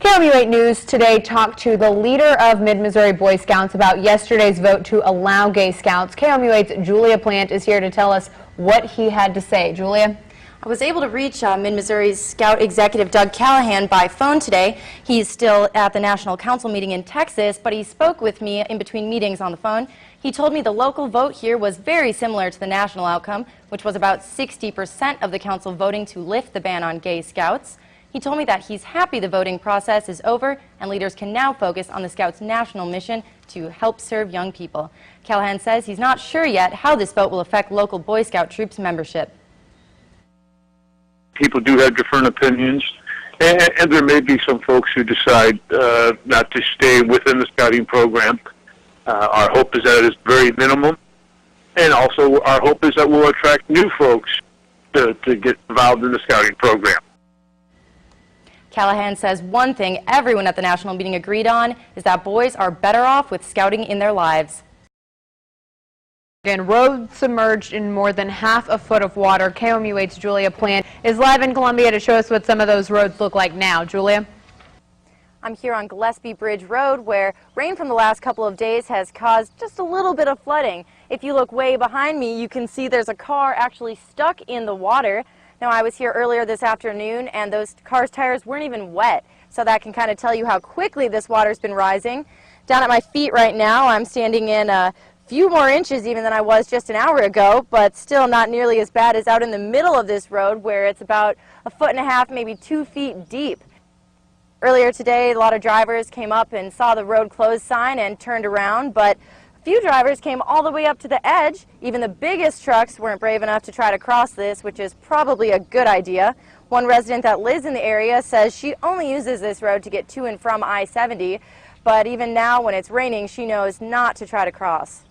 KOMU8 News today talked to the leader of Mid-Missouri Boy Scouts about yesterday's vote to allow gay scouts. KOMU8's Julia Plant is here to tell us what he had to say. Julia? I was able to reach Mid-Missouri's Scout Executive Doug Callahan by phone today. He's still at the National Council meeting in Texas, but he spoke with me in between meetings on the phone. He told me the local vote here was very similar to the national outcome, which was about 60% of the council voting to lift the ban on gay scouts. He told me that he's happy the voting process is over and leaders can now focus on the Scouts' national mission to help serve young people. Callahan says he's not sure yet how this vote will affect local Boy Scout troops membership. People do have different opinions, and there may be some folks who decide not to stay within the scouting program. Our hope is that it is very minimum, and also our hope is that we'll attract new folks to get involved in the scouting program. Callahan says one thing everyone at the national meeting agreed on is that boys are better off with scouting in their lives. And roads submerged in more than half a foot of water. KOMU8's Julia Plant is live in Columbia to show us what some of those roads look like now. Julia? I'm here on Gillespie Bridge Road, where rain from the last couple of days has caused just a little bit of flooding. If you look way behind me, you can see there's a car actually stuck in the water. Now, I was here earlier this afternoon, and those car's tires weren't even wet, so that can kind of tell you how quickly this water's been rising. Down at my feet right now, I'm standing in a few more inches even than I was just an hour ago, but still not nearly as bad as out in the middle of this road, where it's about 1.5 feet, maybe 2 feet deep. Earlier today, a lot of drivers came up and saw the road closed sign and turned around, but a few drivers came all the way up to the edge. Even the biggest trucks weren't brave enough to try to cross this, which is probably a good idea. One resident that lives in the area says she only uses this road to get to and from I-70, but even now when it's raining, she knows not to try to cross.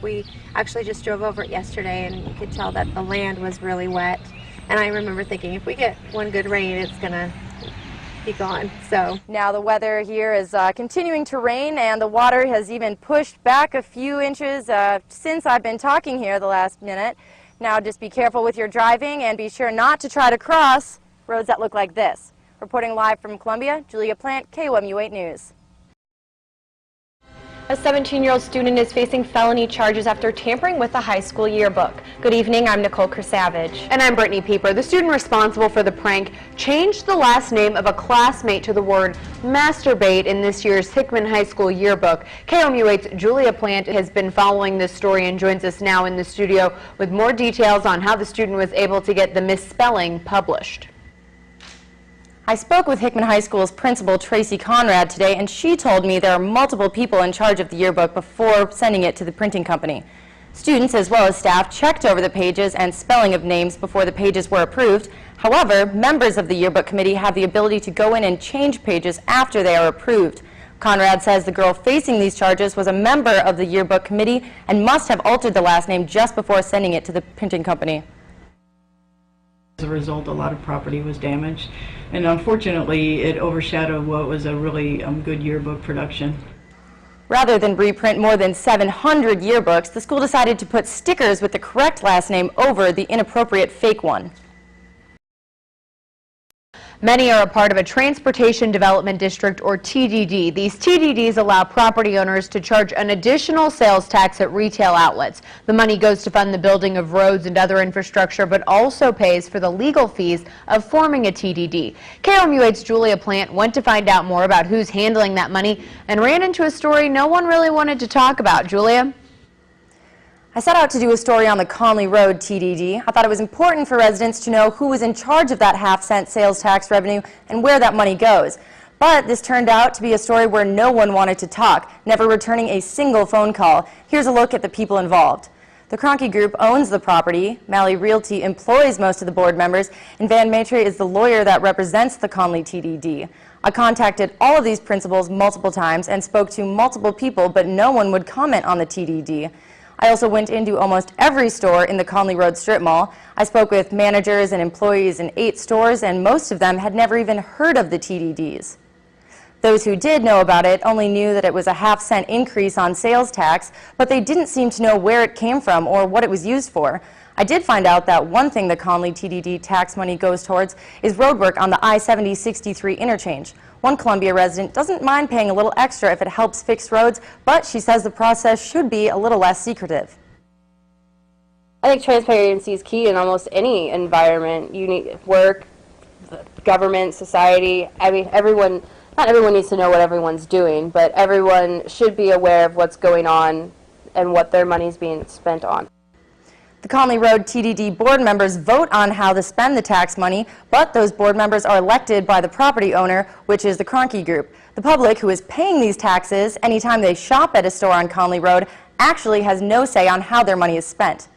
We actually just drove over it yesterday, and you could tell that the land was really wet. And I remember thinking, if we get one good rain, it's going to be gone. So now the weather here is continuing to rain, and the water has even pushed back a few inches since I've been talking here the last minute. Now just be careful with your driving and be sure not to try to cross roads that look like this. Reporting live from Columbia, Julia Plant, KOMU8 News. A 17-year-old student is facing felony charges after tampering with a high school yearbook. Good evening, I'm Nicole Kersavage. And I'm Brittany Pieper. The student responsible for the prank changed the last name of a classmate to the word masturbate in this year's Hickman High School yearbook. KOMU8's Julia Plant has been following this story and joins us now in the studio with more details on how the student was able to get the misspelling published. I spoke with Hickman High School's principal, Tracy Conrad, today, and she told me there are multiple people in charge of the yearbook before sending it to the printing company. Students, as well as staff, checked over the pages and spelling of names before the pages were approved. However, members of the yearbook committee have the ability to go in and change pages after they are approved. Conrad says the girl facing these charges was a member of the yearbook committee and must have altered the last name just before sending it to the printing company. As a result, a lot of property was damaged, and unfortunately it overshadowed what was a really good yearbook production. Rather than reprint more than 700 yearbooks, the school decided to put stickers with the correct last name over the inappropriate fake one. Many are a part of a Transportation Development District, or TDD. These TDDs allow property owners to charge an additional sales tax at retail outlets. The money goes to fund the building of roads and other infrastructure, but also pays for the legal fees of forming a TDD. KOMU8's Julia Plant went to find out more about who's handling that money and ran into a story no one really wanted to talk about. Julia? I set out to do a story on the Conley Road TDD. I thought it was important for residents to know who was in charge of that half-cent sales tax revenue and where that money goes. But this turned out to be a story where no one wanted to talk, never returning a single phone call. Here's a look at the people involved. The Kroenke Group owns the property, Malley Realty employs most of the board members, and Van Maitre is the lawyer that represents the Conley TDD. I contacted all of these principals multiple times and spoke to multiple people, but no one would comment on the TDD. I also went into almost every store in the Conley Road strip mall. I spoke with managers and employees in 8 stores, and most of them had never even heard of the TDDs. Those who did know about it only knew that it was a half-cent increase on sales tax, but they didn't seem to know where it came from or what it was used for. I did find out that one thing the Conley TDD tax money goes towards is road work on the I-70-63 interchange. One Columbia resident doesn't mind paying a little extra if it helps fix roads, but she says the process should be a little less secretive. I think transparency is key in almost any environment. You need work, government, society. I mean, not everyone needs to know what everyone's doing, but everyone should be aware of what's going on and what their money is being spent on. The Conley Road TDD board members vote on how to spend the tax money, but those board members are elected by the property owner, which is the Kroenke Group. The public, who is paying these taxes anytime they shop at a store on Conley Road, actually has no say on how their money is spent.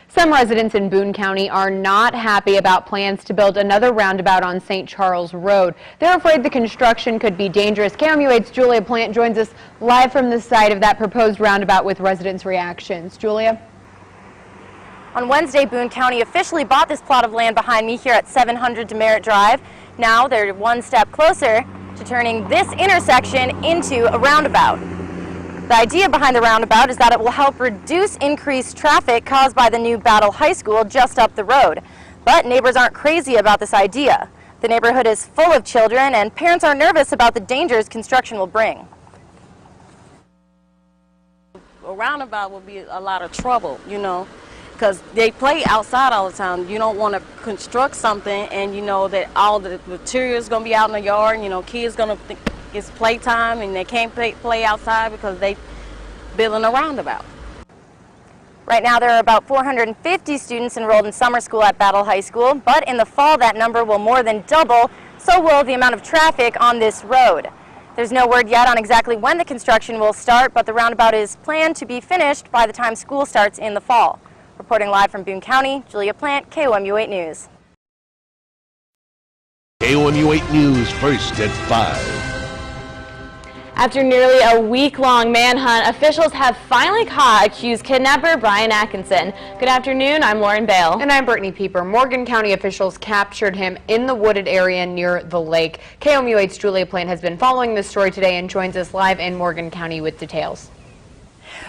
Some residents in Boone County are not happy about plans to build another roundabout on St. Charles Road. They're afraid the construction could be dangerous. KOMU8's Julia Plant joins us live from the site of that proposed roundabout with residents' reactions. Julia? On Wednesday, Boone County officially bought this plot of land behind me here at 700 Demerit Drive. Now they're one step closer to turning this intersection into a roundabout. The idea behind the roundabout is that it will help reduce increased traffic caused by the new Battle High School just up the road. But neighbors aren't crazy about this idea. The neighborhood is full of children, and parents are nervous about the dangers construction will bring. A roundabout will be a lot of trouble, you know, because they play outside all the time. You don't want to construct something and you know that all the material is going to be out in the yard, and, you know, kids going to think it's playtime and they can't play outside because they building a roundabout. Right now there are about 450 students enrolled in summer school at Battle High School, but in the fall that number will more than double, so will the amount of traffic on this road. There's no word yet on exactly when the construction will start, but the roundabout is planned to be finished by the time school starts in the fall. Reporting live from Boone County, Julia Plant, KOMU8 News. KOMU8 News, first at 5. After nearly a week-long manhunt, officials have finally caught accused kidnapper Brian Atkinson. Good afternoon, I'm Lauren Bale. And I'm Brittany Pieper. Morgan County officials captured him in the wooded area near the lake. KOMU8's Julia Plant has been following this story today and joins us live in Morgan County with details.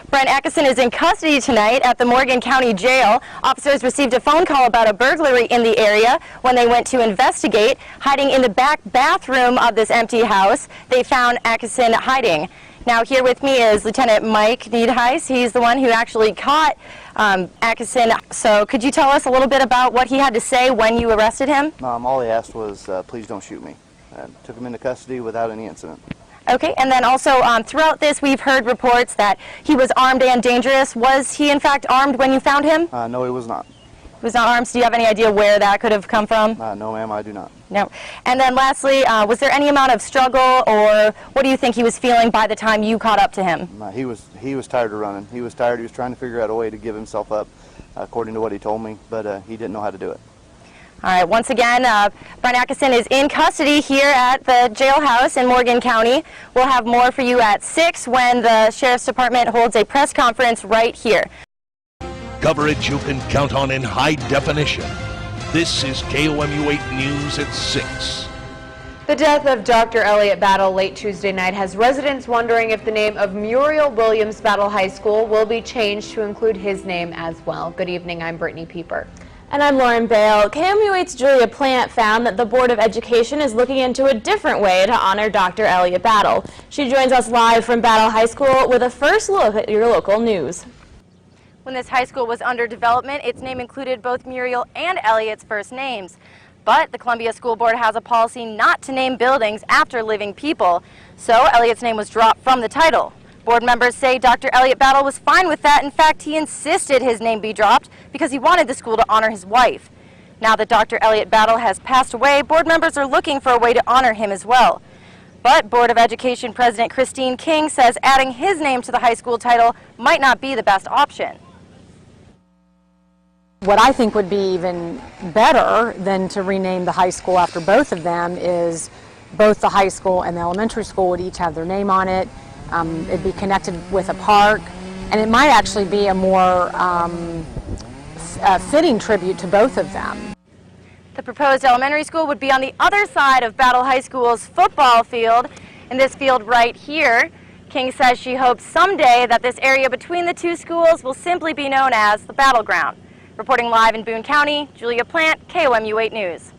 Brian Atkinson is in custody tonight at the Morgan County Jail. Officers received a phone call about a burglary in the area. When they went to investigate, hiding in the back bathroom of this empty house, they found Atkinson hiding. Now here with me is Lieutenant Mike Needheis. He's the one who actually caught Atkinson. So could you tell us a little bit about what he had to say when you arrested him? All he asked was, please don't shoot me. Took him into custody without any incident. Okay, and then also throughout this we've heard reports that he was armed and dangerous. Was he in fact armed when you found him? No, he was not. He was not armed. So do you have any idea where that could have come from? No, ma'am, I do not. No. And then lastly, was there any amount of struggle, or what do you think he was feeling by the time you caught up to him? He was tired of running. He was tired. He was trying to figure out a way to give himself up, according to what he told me, but he didn't know how to do it. All right, once again, Brian Atkinson is in custody here at the jailhouse in Morgan County. We'll have more for you at 6 when the Sheriff's Department holds a press conference right here. Coverage you can count on in high definition. This is KOMU8 News at 6. The death of Dr. Elliot Battle late Tuesday night has residents wondering if the name of Muriel Williams Battle High School will be changed to include his name as well. Good evening, I'm Brittany Pieper. And I'm Lauren Bale. KOMU8's Julia Plant found that the Board of Education is looking into a different way to honor Dr. Elliot Battle. She joins us live from Battle High School with a first look at your local news. When this high school was under development, its name included both Muriel and Elliot's first names. But the Columbia School Board has a policy not to name buildings after living people, so Elliot's name was dropped from the title. Board members say Dr. Elliot Battle was fine with that. In fact, he insisted his name be dropped because he wanted the school to honor his wife. Now that Dr. Elliot Battle has passed away, board members are looking for a way to honor him as well. But Board of Education President Christine King says adding his name to the high school title might not be the best option. What I think would be even better than to rename the high school after both of them is both the high school and the elementary school would each have their name on it. It'd be connected with a park, and it might actually be a more fitting tribute to both of them. The proposed elementary school would be on the other side of Battle High School's football field, in this field right here. King says she hopes someday that this area between the two schools will simply be known as the battleground. Reporting live in Boone County, Julia Plant, KOMU 8 News.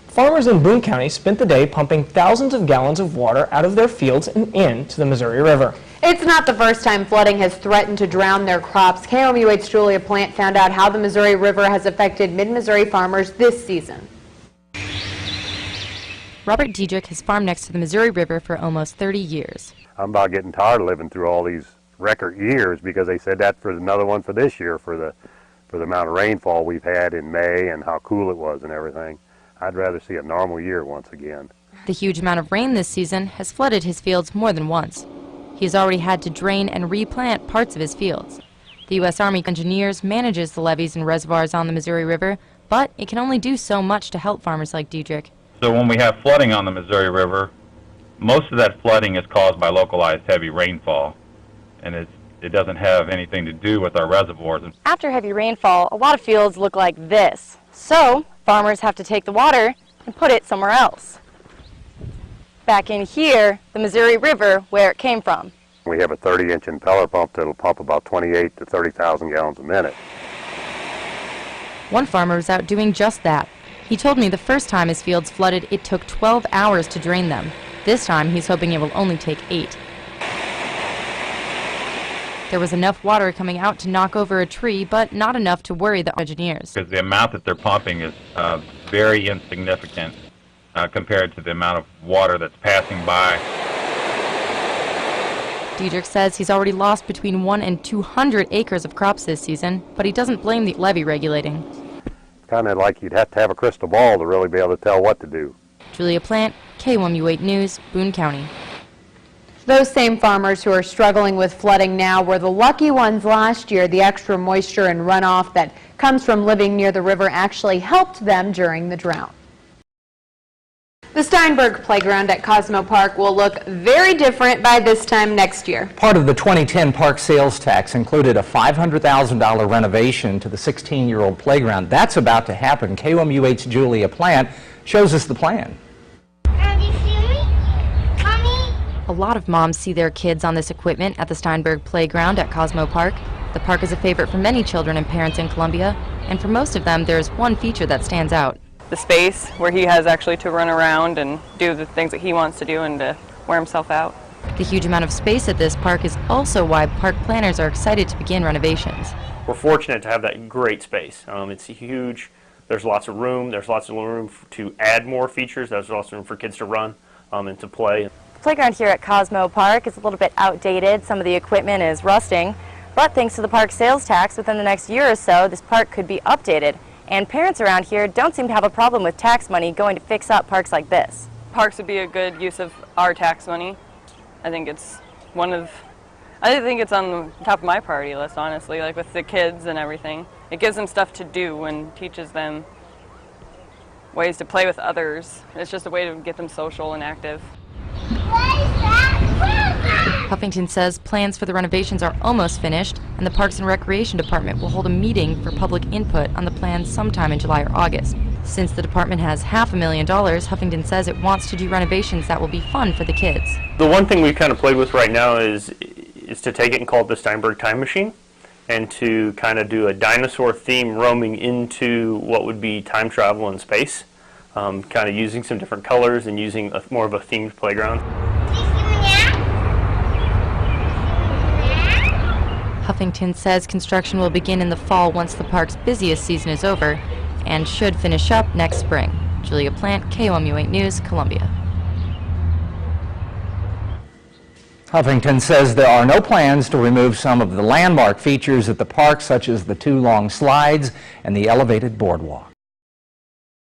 Farmers in Boone County spent the day pumping thousands of gallons of water out of their fields and into the Missouri River. It's not the first time flooding has threatened to drown their crops. KOMU 8's Julia Plant found out how the Missouri River has affected mid-Missouri farmers this season. Robert Diedrich has farmed next to the Missouri River for almost 30 years. I'm about getting tired of living through all these record years because they said that for another one for this year for the amount of rainfall we've had in May and how cool it was and everything. I'd rather see a normal year once again. The huge amount of rain this season has flooded his fields more than once. He has already had to drain and replant parts of his fields. The U.S. Army Engineers manages the levees and reservoirs on the Missouri River, but it can only do so much to help farmers like Diedrich. So when we have flooding on the Missouri River, most of that flooding is caused by localized heavy rainfall, and it doesn't have anything to do with our reservoirs. After heavy rainfall, a lot of fields look like this. So farmers have to take the water and put it somewhere else. Back in here, the Missouri River, where it came from. We have a 30-inch impeller pump that'll pump about 28 to 30,000 gallons a minute. One farmer was out doing just that. He told me the first time his fields flooded, it took 12 hours to drain them. This time, he's hoping it will only take 8. There was enough water coming out to knock over a tree, but not enough to worry the engineers. Because the amount that they're pumping is very insignificant compared to the amount of water that's passing by. Diedrich says he's already lost between 1 and 200 acres of crops this season, but he doesn't blame the levee regulating. Kind of like you'd have to have a crystal ball to really be able to tell what to do. Julia Plant, KOMU 8 News, Boone County. Those same farmers who are struggling with flooding now were the lucky ones last year. The extra moisture and runoff that comes from living near the river actually helped them during the drought. The Steinberg Playground at Cosmo Park will look very different by this time next year. Part of the 2010 park sales tax included a $500,000 renovation to the 16-year-old playground. That's about to happen. KOMU 8's Julia Plant shows us the plan. A lot of moms see their kids on this equipment at the Steinberg Playground at Cosmo Park. The park is a favorite for many children and parents in Columbia, and for most of them, there's one feature that stands out. The space where he has actually to run around and do the things that he wants to do and to wear himself out. The huge amount of space at this park is also why park planners are excited to begin renovations. We're fortunate to have that great space. It's huge. There's lots of room. There's lots of room to add more features. There's also room for kids to run and to play. The playground here at Cosmo Park is a little bit outdated. Some of the equipment is rusting, but thanks to the park sales tax, within the next year or so, this park could be updated. And parents around here don't seem to have a problem with tax money going to fix up parks like this. Parks would be a good use of our tax money. I think it's on the top of my priority list, honestly, like with the kids and everything. It gives them stuff to do and teaches them ways to play with others. It's just a way to get them social and active. Huffington says plans for the renovations are almost finished, and the Parks and Recreation Department will hold a meeting for public input on the plans sometime in July or August. Since the department has $500,000, Huffington says it wants to do renovations that will be fun for the kids. The one thing we've kind of played with right now is to take it and call it the Steinberg Time Machine, and to kind of do a dinosaur theme roaming into what would be time travel in space, kind of using some different colors and using more of a themed playground. Huffington says construction will begin in the fall once the park's busiest season is over and should finish up next spring. Julia Plant, KOMU 8 News, Columbia. Huffington says there are no plans to remove some of the landmark features at the park, such as the 2 long slides and the elevated boardwalk.